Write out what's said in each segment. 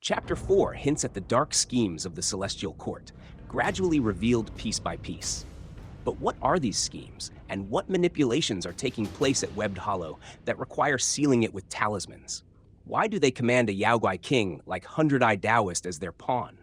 Chapter 4 hints at the dark schemes of the Celestial Court, gradually revealed piece by piece. But what are these schemes, and what manipulations are taking place at Webbed Hollow that require sealing it with talismans? Why do they command a Yaoguai king like Hundred-Eye Taoist as their pawn?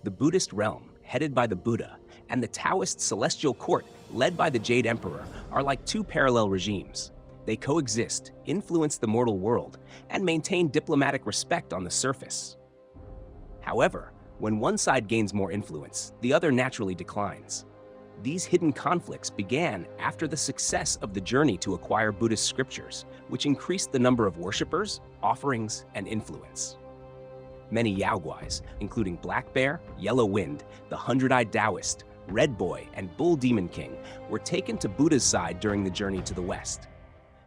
The Buddhist realm, headed by the Buddha, and the Taoist Celestial Court, led by the Jade Emperor, are like two parallel regimes. They coexist, influence the mortal world, and maintain diplomatic respect on the surface. However, when one side gains more influence, the other naturally declines. These hidden conflicts began after the success of the journey to acquire Buddhist scriptures, which increased the number of worshippers, offerings, and influence. Many Yaoguais, including Black Bear, Yellow Wind, the Hundred-Eyed Taoist, Red Boy, and Bull Demon King, were taken to Buddha's side during the journey to the West.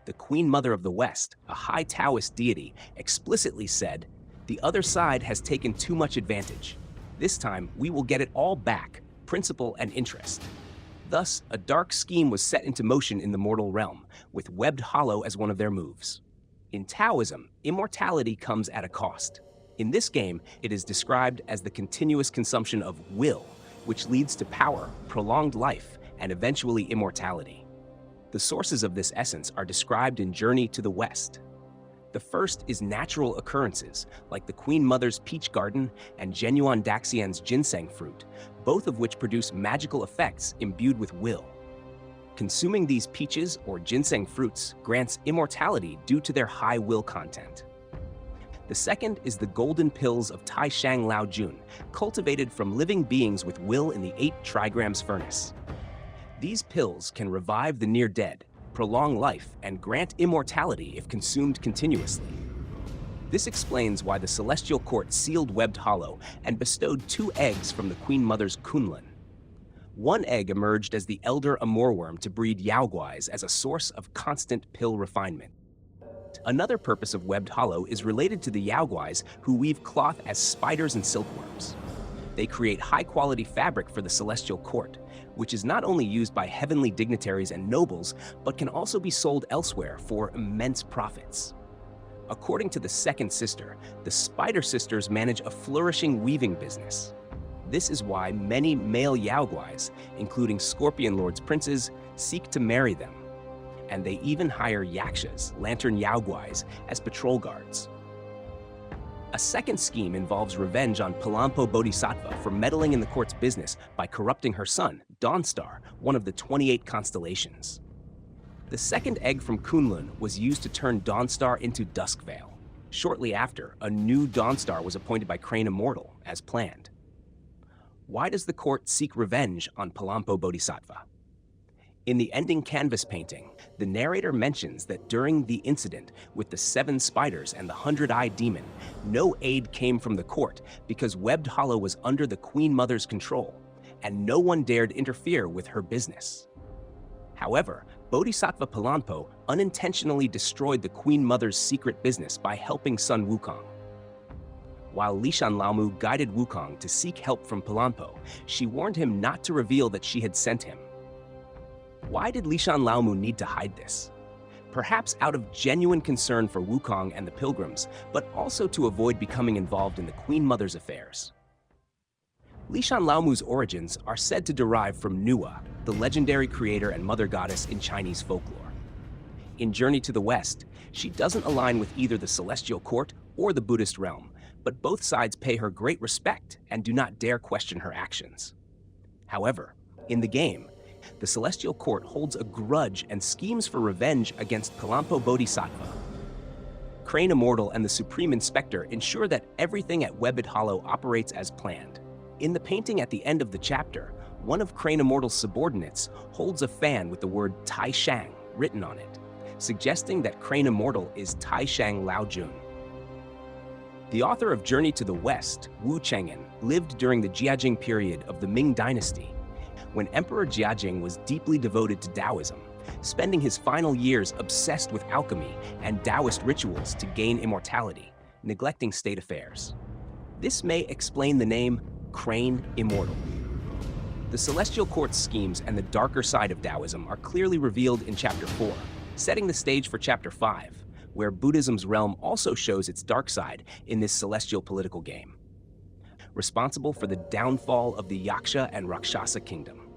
The Queen Mother of the West, a high Taoist deity, explicitly said, "The other side has taken too much advantage. This time, we will get it all back, principle and interest." Thus, a dark scheme was set into motion in the mortal realm, with Webbed Hollow as one of their moves. In Taoism, immortality comes at a cost. In this game, it is described as the continuous consumption of will, which leads to power, prolonged life, and eventually immortality. The sources of this essence are described in Journey to the West. The first is natural occurrences, like the Queen Mother's peach garden and Genuine Daxian's ginseng fruit, both of which produce magical effects imbued with will. Consuming these peaches or ginseng fruits grants immortality due to their high will content. The second is the golden pills of Tai Shang Lao Jun, cultivated from living beings with will in the 8 trigrams furnace. These pills can revive the near-dead, prolong life, and grant immortality if consumed continuously. This explains why the Celestial Court sealed Webbed Hollow and bestowed 2 eggs from the Queen Mother's Kunlun. One egg emerged as the Elder Amorworm to breed Yaoguais as a source of constant pill refinement. Another purpose of Webbed Hollow is related to the Yaoguais who weave cloth as spiders and silkworms. They create high-quality fabric for the Celestial Court, which is not only used by heavenly dignitaries and nobles, but can also be sold elsewhere for immense profits. According to the second sister, the Spider Sisters manage a flourishing weaving business. This is why many male Yaoguais, including Scorpion Lord's princes, seek to marry them. And they even hire Yakshas, Lantern Yaoguais, as patrol guards. A second scheme involves revenge on Palampo Bodhisattva for meddling in the court's business by corrupting her son, Dawnstar, one of the 28 constellations. The second egg from Kunlun was used to turn Dawnstar into Duskveil. Shortly after, a new Dawnstar was appointed by Crane Immortal, as planned. Why does the court seek revenge on Palampo Bodhisattva? In the ending canvas painting, the narrator mentions that during the incident with the 7 spiders and the Hundred-Eyed Demon, no aid came from the court because Webbed Hollow was under the Queen Mother's control, and no one dared interfere with her business. However, Bodhisattva Palampo unintentionally destroyed the Queen Mother's secret business by helping son Wukong. While Lishan Laomu guided Wukong to seek help from Palampo, she warned him not to reveal that she had sent him. Why did Lishan Laomu need to hide this? Perhaps out of genuine concern for Wukong and the pilgrims, but also to avoid becoming involved in the Queen Mother's affairs. Lishan Laomu's origins are said to derive from Nuwa, the legendary creator and mother goddess in Chinese folklore. In Journey to the West, she doesn't align with either the Celestial Court or the Buddhist realm, but both sides pay her great respect and do not dare question her actions. However, in the game, the Celestial Court holds a grudge and schemes for revenge against Palampo Bodhisattva. Crane Immortal and the Supreme Inspector ensure that everything at Webbed Hollow operates as planned. In the painting at the end of the chapter, one of Crane Immortal's subordinates holds a fan with the word Tai Shang written on it, suggesting that Crane Immortal is Tai Shang Lao Jun. The author of Journey to the West, Wu Cheng'an, lived during the Jiajing period of the Ming Dynasty, when Emperor Jiajing was deeply devoted to Taoism, spending his final years obsessed with alchemy and Taoist rituals to gain immortality, neglecting state affairs. This may explain the name Crane Immortal. The Celestial Court's schemes and the darker side of Taoism are clearly revealed in Chapter 4, setting the stage for Chapter 5, where Buddhism's realm also shows its dark side in this celestial political game, responsible for the downfall of the Yaksha and Rakshasa kingdom.